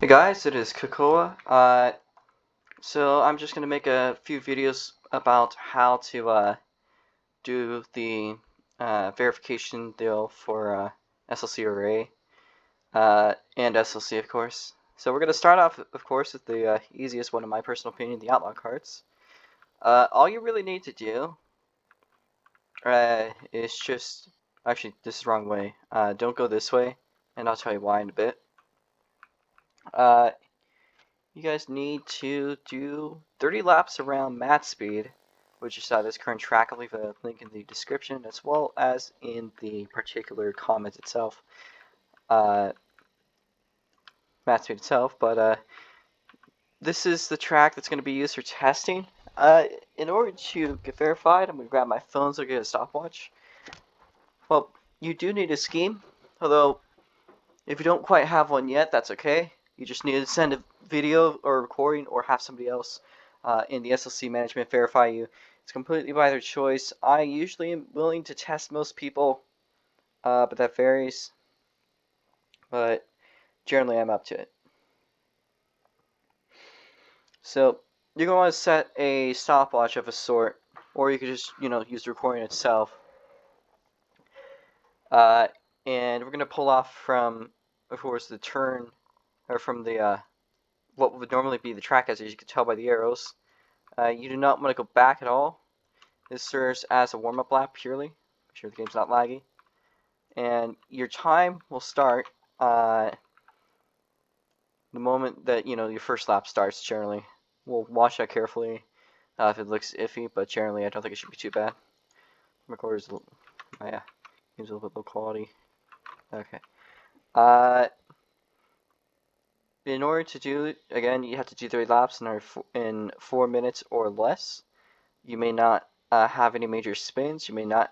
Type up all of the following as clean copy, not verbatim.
Hey guys, it is Kakoa. So I'm just gonna make a few videos about how to do the verification deal for SLCORA and SLC, of course. So we're gonna start off, of course, with the easiest one, in my personal opinion, the outlaw carts. All you really need to do is just actually this is the wrong way. Don't go this way, and I'll tell you why in a bit. Uh, You guys need to do 30 laps around mat speed, which is this current track. I'll leave a link in the description as well as in the particular comment itself, uh, mat speed itself. But this is the track that's going to be used for testing. In order to get verified, I'm going to grab my phone so I get a stopwatch. Well, you do need a scheme, although if you don't quite have one yet, that's okay. You just need to send a video or a recording or have somebody else in the SLC management verify you. It's completely by their choice. I usually am willing to test most people, but that varies. But generally, I'm up to it. So you're going to want to set a stopwatch of a sort, or you could just use the recording itself. Uh, and we're going to pull off from, of course, the turn, or from the what would normally be the track, as you can tell by the arrows. You do not want to go back at all. This serves as a warm-up lap purely. Make sure the game's not laggy. And your time will start the moment that your first lap starts. Generally, we'll watch that carefully if it looks iffy, but generally I don't think it should be too bad. Recorder's a little, oh yeah, game's a little bit low quality. Okay. Uh, in order to do it again, you have to do 3 laps in 4 minutes or less. You may not have any major spins. You may not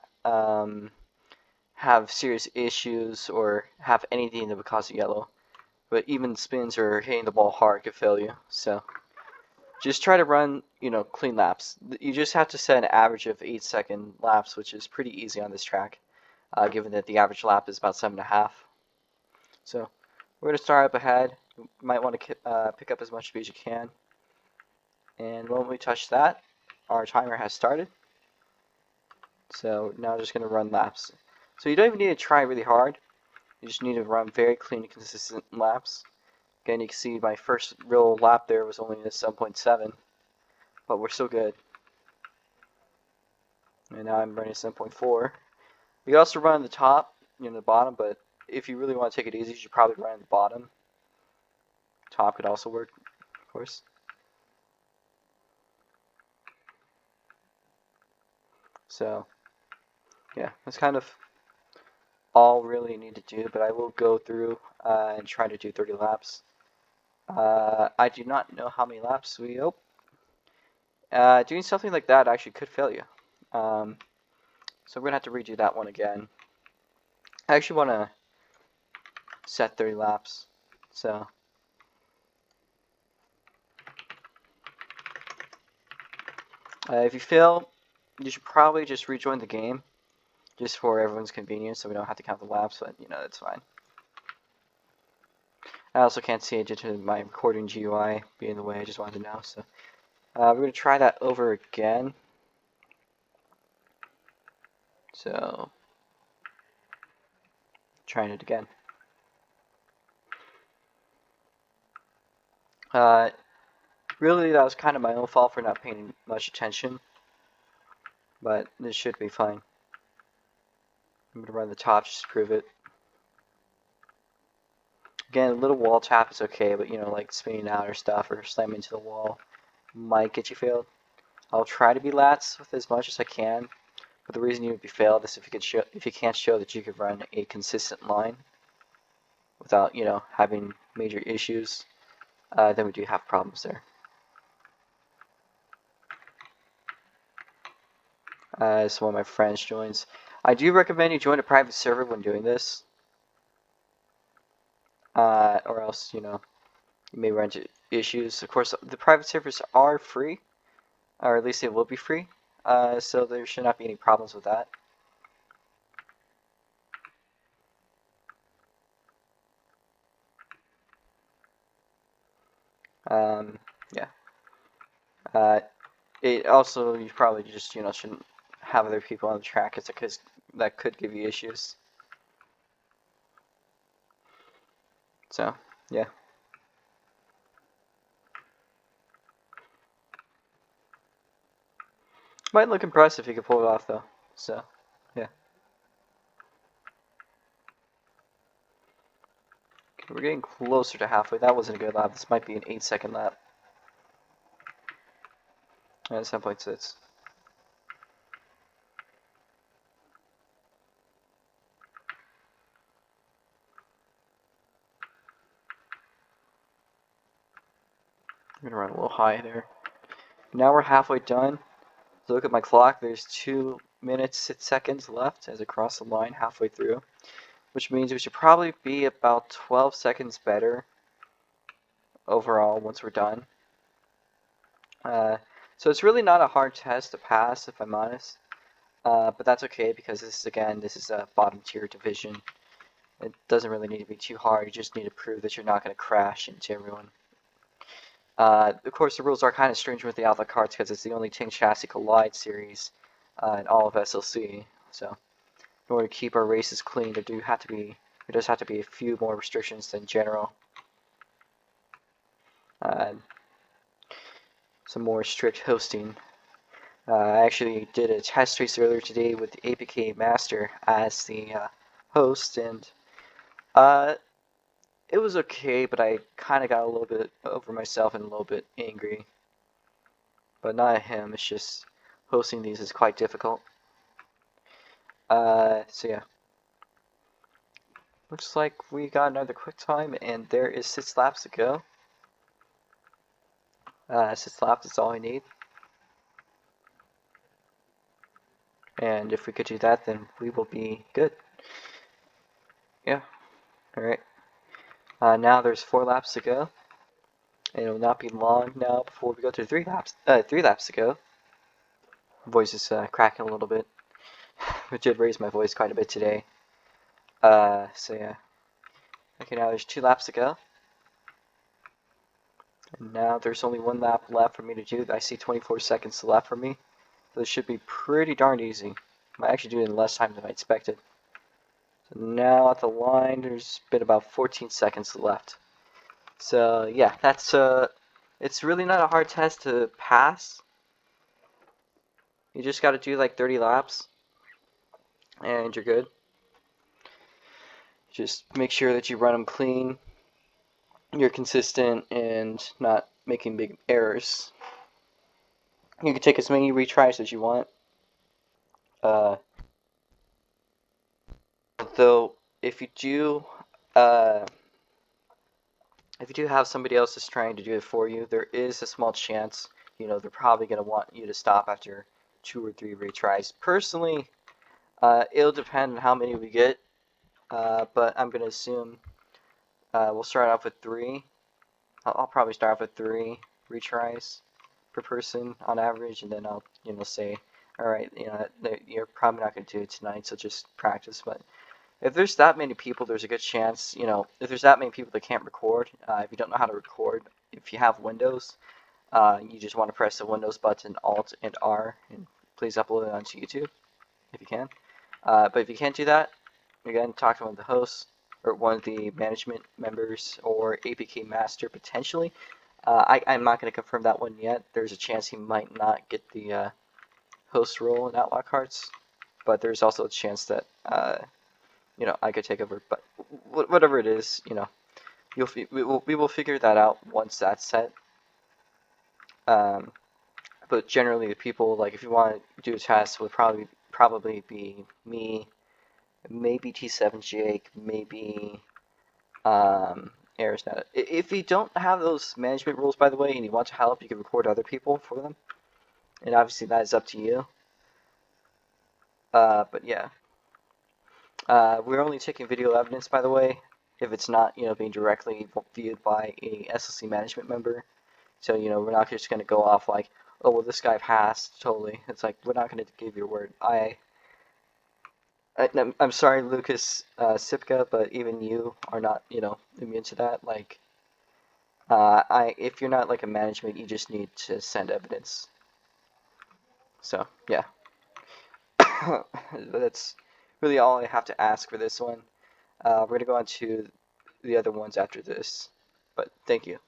have serious issues or have anything that would cause a yellow. But even spins or hitting the ball hard could fail you. So just try to run, clean laps. You just have to set an average of 8-second laps, which is pretty easy on this track, given that the average lap is about 7.5. So we're going to start up ahead. You might want to pick up as much speed as you can. And when we touch that, our timer has started. So now I'm just going to run laps. So you don't even need to try really hard. You just need to run very clean and consistent laps. Again, you can see my first real lap there was only a 7.7, but we're still good. And now I'm running 7.4. You can also run the top, the bottom, but if you really want to take it easy, you should probably run the bottom. Top could also work, of course. So, yeah, that's kind of all really you need to do, but I will go through and try to do 30 laps. I do not know how many laps we owe. Doing something like that actually could fail you. So I'm going to have to redo that one again. I actually want to set 30 laps. So if you fail, you should probably just rejoin the game, just for everyone's convenience, so we don't have to count the laps. But that's fine. I also can't see it due to my recording GUI being in the way. I just wanted to know. So we're gonna try that over again. So trying it again. Really, that was kind of my own fault for not paying much attention, but this should be fine. I'm gonna run the top just to prove it. Again, a little wall tap is okay, but like spinning out or stuff or slamming into the wall might get you failed. I'll try to be lats with as much as I can, but the reason you would be failed is if you can't show that you could run a consistent line without having major issues, then we do have problems there. So one of my friends joins. I do recommend you join a private server when doing this, or else you may run into issues. Of course, the private servers are free, or at least they will be free, so there should not be any problems with that. Yeah. It also, you probably just, shouldn't have other people on the track because that could give you issues. So, yeah. Might look impressive if you could pull it off, though. So, yeah. Okay, we're getting closer to halfway. That wasn't a good lap. This might be an 8-second lap. And 7.6. I'm gonna run a little high there. Now we're halfway done. So look at my clock. There's 2 minutes 6 seconds left as I cross the line halfway through, which means we should probably be about 12 seconds better overall once we're done. So it's really not a hard test to pass, if I'm honest. But that's okay because this is a bottom tier division. It doesn't really need to be too hard. You just need to prove that you're not going to crash into everyone. Of course, the rules are kind of strange with the Outlaw Karts because it's the only Tank Chassis Collide series in all of SLC. So, in order to keep our races clean, there does have to be a few more restrictions than general. Some more strict hosting. I actually did a test race earlier today with the APK Master as the host, and it was okay, but I kind of got a little bit over myself and a little bit angry. But not at him, it's just hosting these is quite difficult. So yeah. Looks like we got another quick time, and there is 6 laps to go. 6 laps is all I need. And if we could do that, then we will be good. Yeah. Alright. Now there's 4 laps to go. And it will not be long now before we go to 3 laps. 3 laps to go. Voice is cracking a little bit. I did raise my voice quite a bit today. So yeah. Okay, now there's 2 laps to go. And now there's only 1 lap left for me to do. I see 24 seconds left for me. So this should be pretty darn easy. I might actually do it in less time than I expected. So now at the line, there's been about 14 seconds left. So yeah, that's it's really not a hard test to pass. You just got to do like 30 laps, and you're good. Just make sure that you run them clean, you're consistent, and not making big errors. You can take as many retries as you want. Though, if you do, uh, if you do have somebody else that's trying to do it for you, there is a small chance, they're probably going to want you to stop after 2 or 3 retries. Personally, it'll depend on how many we get, but I'm going to assume we'll start off with 3. I'll probably start off with 3 retries per person on average, and then I'll, say, all right, you're probably not going to do it tonight, so just practice. But if there's that many people, there's a good chance, if there's that many people that can't record, if you don't know how to record, if you have Windows, you just want to press the Windows button, Alt and R, and please upload it onto YouTube if you can. But if you can't do that, again, talk to one of the hosts or one of the management members or APK Master potentially. I'm not going to confirm that one yet. There's a chance he might not get the host role in Outlaw Karts, but there's also a chance that I could take over. But whatever it is, we will figure that out once that's set. But generally, the people like if you want to do a test would probably be me, maybe T7 Jake, maybe Arisnet. If you don't have those management rules, by the way, and you want to help, you can record other people for them, and obviously that is up to you. But yeah, we're only taking video evidence, by the way, if it's not being directly viewed by a SLC management member. So we're not just gonna go off like, oh well, this guy passed totally. It's like we're not gonna give your word. I'm sorry, Lucas Sipka, but even you are not immune to that. Like, If you're not like a management, you just need to send evidence. So yeah, that's really all I have to ask for this one. We're gonna go on to the other ones after this, but thank you.